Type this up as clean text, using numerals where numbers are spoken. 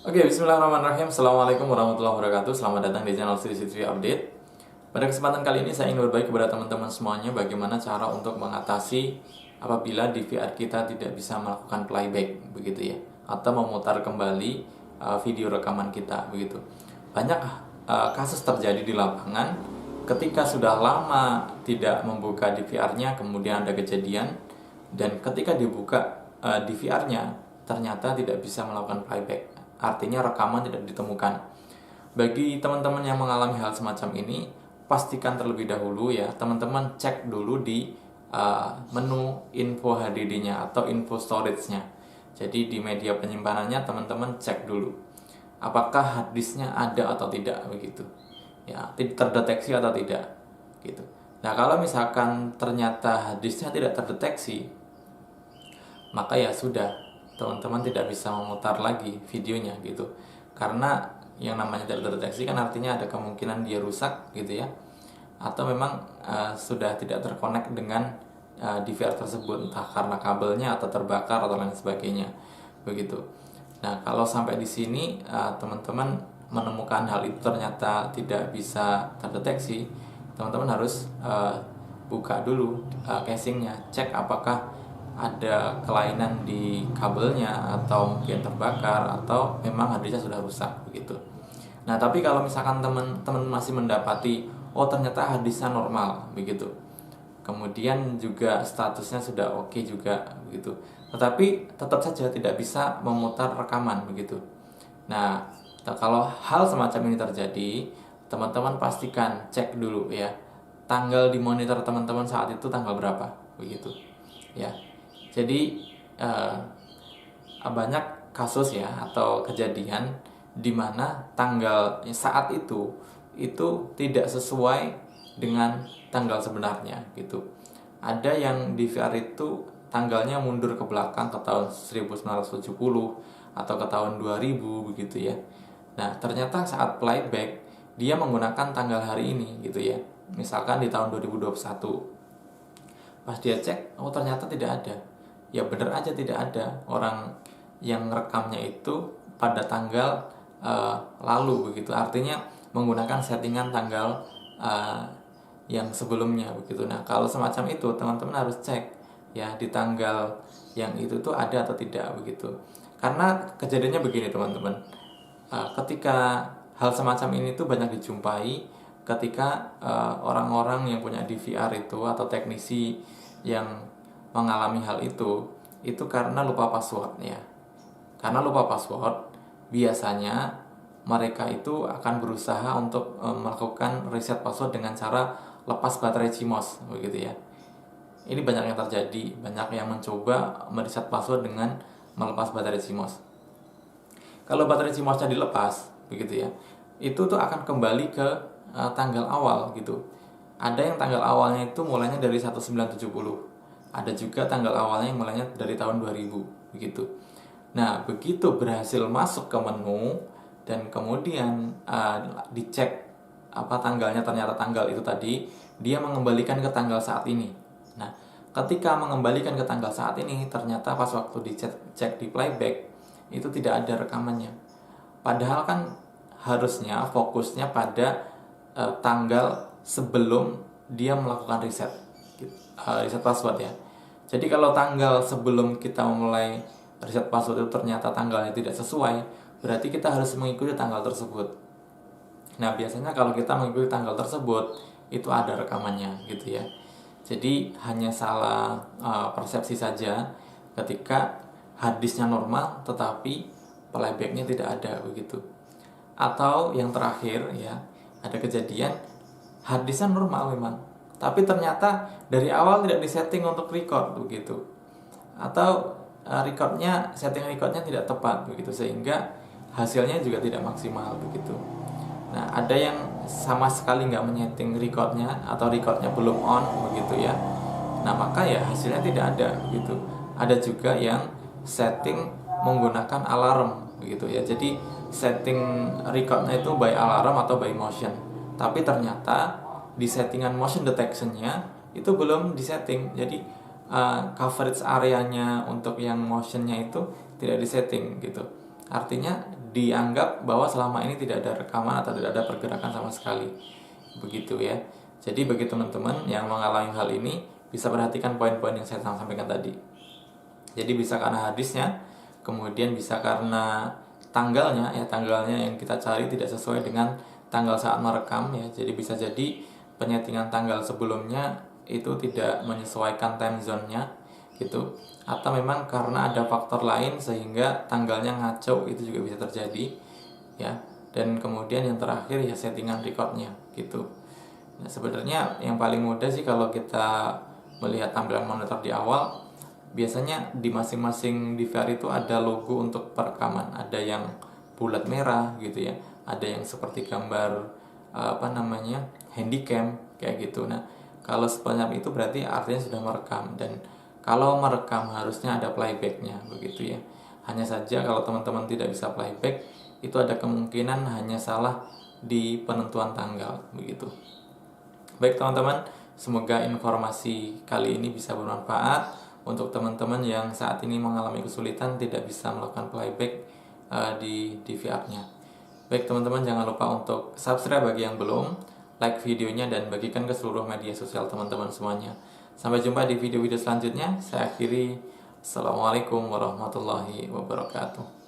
Oke, bismillahirrahmanirrahim. Assalamualaikum warahmatullahi wabarakatuh. Selamat datang di channel Sri Sri Update. Pada kesempatan kali ini saya ingin berbagi kepada teman-teman semuanya bagaimana cara untuk mengatasi apabila DVR kita tidak bisa melakukan playback, begitu ya, atau memutar kembali video rekaman kita, begitu. Banyak kasus terjadi di lapangan ketika sudah lama tidak membuka DVR-nya, kemudian ada kejadian dan ketika dibuka DVR-nya ternyata tidak bisa melakukan playback. Artinya rekaman tidak ditemukan. Bagi teman-teman yang mengalami hal semacam ini, pastikan terlebih dahulu ya, teman-teman cek dulu di menu info HDD-nya atau info storage-nya. Jadi di media penyimpanannya teman-teman cek dulu apakah hard disk-nya ada atau tidak, begitu. Ya, terdeteksi atau tidak gitu. Nah, kalau misalkan ternyata hard disk-nya tidak terdeteksi, maka ya sudah, teman-teman tidak bisa memutar lagi videonya gitu. Karena yang namanya tidak terdeteksi kan artinya ada kemungkinan dia rusak gitu ya, atau memang sudah tidak terkonek dengan DVR tersebut, entah karena kabelnya atau terbakar atau lain sebagainya, begitu. Nah, kalau sampai di sini teman-teman menemukan hal itu ternyata tidak bisa terdeteksi, teman-teman harus buka dulu casingnya, cek apakah ada kelainan di kabelnya atau mungkin terbakar atau memang harddisknya sudah rusak, begitu. Nah, tapi kalau misalkan teman-teman masih mendapati ternyata harddisknya normal, begitu, kemudian juga statusnya sudah oke juga, begitu, tetapi tetap saja tidak bisa memutar rekaman, begitu. Nah, kalau hal semacam ini terjadi, teman-teman pastikan cek dulu ya, tanggal di monitor teman-teman saat itu tanggal berapa, begitu ya. Jadi banyak kasus ya atau kejadian di mana tanggal saat itu tidak sesuai dengan tanggal sebenarnya gitu. Ada yang DVR itu tanggalnya mundur ke belakang ke tahun 1970 atau ke tahun 2000, begitu ya. Nah, ternyata saat playback dia menggunakan tanggal hari ini gitu ya. Misalkan di tahun 2021. Pas dia cek, ternyata tidak ada. Ya bener aja tidak ada. Orang yang rekamnya itu pada tanggal lalu, begitu. Artinya menggunakan settingan tanggal yang sebelumnya, begitu. Nah, kalau semacam itu teman-teman harus cek ya di tanggal yang itu tuh ada atau tidak, begitu. Karena kejadiannya begini teman-teman, ketika hal semacam ini tuh banyak dijumpai ketika orang-orang yang punya DVR itu atau teknisi yang mengalami hal itu karena lupa password ya. Karena lupa password, biasanya mereka itu akan berusaha untuk melakukan reset password dengan cara lepas baterai CMOS, begitu ya. Ini banyak yang terjadi, banyak yang mencoba mereset password dengan melepas baterai CMOS. Kalau baterai CMOS-nya dilepas, begitu ya, itu tuh akan kembali ke tanggal awal gitu. Ada yang tanggal awalnya itu mulainya dari 1970. Ada juga tanggal awalnya yang mulainya dari tahun 2000, begitu. Nah, begitu berhasil masuk ke menu dan kemudian dicek apa tanggalnya, ternyata tanggal itu tadi, dia mengembalikan ke tanggal saat ini. Nah, ketika mengembalikan ke tanggal saat ini, ternyata pas waktu dicek di playback itu tidak ada rekamannya. Padahal kan harusnya fokusnya pada tanggal sebelum dia melakukan reset password ya. Jadi kalau tanggal sebelum kita memulai reset password itu ternyata tanggalnya tidak sesuai, berarti kita harus mengikuti tanggal tersebut. Nah, biasanya kalau kita mengikuti tanggal tersebut itu ada rekamannya gitu ya. Jadi hanya salah persepsi saja ketika harddisknya normal tetapi playbacknya tidak ada, begitu. Atau yang terakhir ya, ada kejadian harddisknya normal memang, tapi ternyata dari awal tidak disetting untuk record, begitu. Atau setting recordnya tidak tepat, begitu, sehingga hasilnya juga tidak maksimal, begitu. Nah, ada yang sama sekali nggak menyeting recordnya atau recordnya belum on, begitu ya. Nah, maka ya hasilnya tidak ada, begitu. Ada juga yang setting menggunakan alarm, begitu ya. Jadi setting recordnya itu by alarm atau by motion, tapi ternyata di settingan motion detectionnya itu belum disetting. Jadi coverage areanya untuk yang motionnya itu tidak disetting gitu. artinya dianggap bahwa selama ini tidak ada rekaman atau tidak ada pergerakan sama sekali. Begitu ya. Jadi bagi teman-teman yang mengalami hal ini, bisa perhatikan poin-poin yang saya sampaikan tadi. Jadi bisa karena hadisnya, kemudian bisa karena tanggalnya yang kita cari tidak sesuai dengan tanggal saat merekam ya. Jadi bisa jadi penyetingan tanggal sebelumnya itu tidak menyesuaikan time zone-nya gitu, atau memang karena ada faktor lain sehingga tanggalnya ngaco, itu juga bisa terjadi ya. Dan kemudian yang terakhir ya settingan recordnya gitu. Nah, sebenarnya yang paling mudah sih kalau kita melihat tampilan monitor di awal, biasanya di masing-masing DVR itu ada logo untuk perekaman, ada yang bulat merah gitu ya, ada yang seperti gambar handycam kayak gitu. Nah, kalau sebanyak itu berarti artinya sudah merekam, dan kalau merekam harusnya ada playbacknya begitu ya. Hanya saja kalau teman-teman tidak bisa playback, itu ada kemungkinan hanya salah di penentuan tanggal begitu. Baik teman-teman, semoga informasi kali ini bisa bermanfaat untuk teman-teman yang saat ini mengalami kesulitan tidak bisa melakukan playback di DVR-nya. Baik teman-teman, jangan lupa untuk subscribe bagi yang belum, like videonya, dan bagikan ke seluruh media sosial teman-teman semuanya. Sampai jumpa di video-video selanjutnya. Saya akhiri. Assalamualaikum warahmatullahi wabarakatuh.